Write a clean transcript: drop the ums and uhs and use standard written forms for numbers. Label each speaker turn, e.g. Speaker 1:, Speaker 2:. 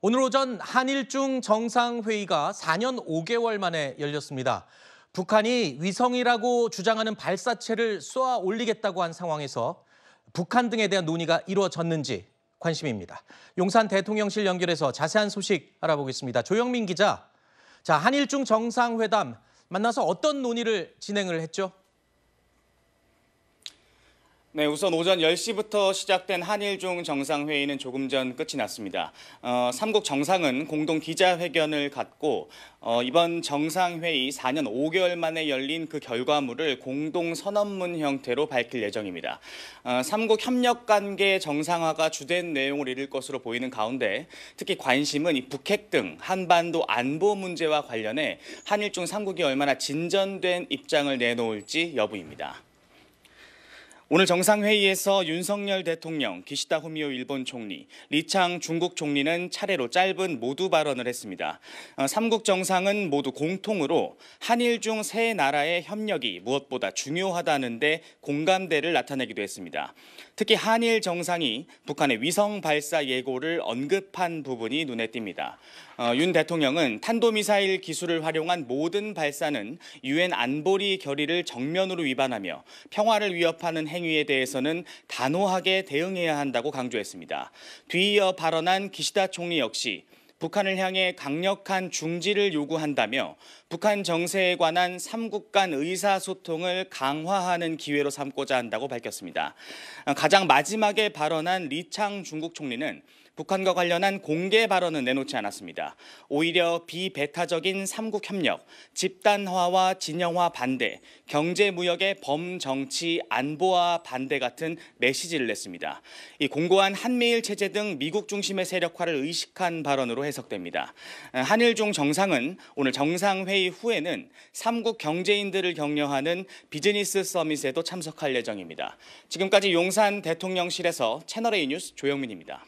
Speaker 1: 오늘 오전 한일중 정상회의가 4년 5개월 만에 열렸습니다. 북한이 위성이라고 주장하는 발사체를 쏘아 올리겠다고 한 상황에서 북한 등에 대한 논의가 이루어졌는지 관심입니다. 용산 대통령실 연결해서 자세한 소식 알아보겠습니다. 조영민 기자, 한일중 정상회담 만나서 어떤 논의를 진행을 했죠?
Speaker 2: 네, 우선 오전 10시부터 시작된 한일중 정상회의는 조금 전 끝이 났습니다. 삼국 정상은 공동 기자회견을 갖고 이번 정상회의 4년 5개월 만에 열린 그 결과물을 공동 선언문 형태로 밝힐 예정입니다. 삼국 협력관계 정상화가 주된 내용을 이룰 것으로 보이는 가운데 특히 관심은 이 북핵 등 한반도 안보 문제와 관련해 한일중 삼국이 얼마나 진전된 입장을 내놓을지 여부입니다. 오늘 정상회의에서 윤석열 대통령, 기시다 후미오 일본 총리, 리창 중국 총리는 차례로 짧은 모두 발언을 했습니다. 삼국 정상은 모두 공통으로 한일 중 세 나라의 협력이 무엇보다 중요하다는데 공감대를 나타내기도 했습니다. 특히 한일 정상이 북한의 위성 발사 예고를 언급한 부분이 눈에 띕니다. 윤 대통령은 탄도미사일 기술을 활용한 모든 발사는 유엔 안보리 결의를 정면으로 위반하며 평화를 위협하는 행위에 대해서는 단호하게 대응해야 한다고 강조했습니다. 뒤이어 발언한 기시다 총리 역시 북한을 향해 강력한 중지를 요구한다며 북한 정세에 관한 삼국 간 의사소통을 강화하는 기회로 삼고자 한다고 밝혔습니다. 가장 마지막에 발언한 리창 중국 총리는 북한과 관련한 공개 발언은 내놓지 않았습니다. 오히려 비배타적인 삼국 협력, 집단화와 진영화 반대, 경제 무역의 범정치 안보화 반대 같은 메시지를 냈습니다. 이 공고한 한미일 체제 등 미국 중심의 세력화를 의식한 발언으로 해석됩니다. 한일중 정상은 오늘 정상회의 후에는 삼국 경제인들을 격려하는 비즈니스 서밋에도 참석할 예정입니다. 지금까지 용산 대통령실에서 채널A 뉴스 조영민입니다.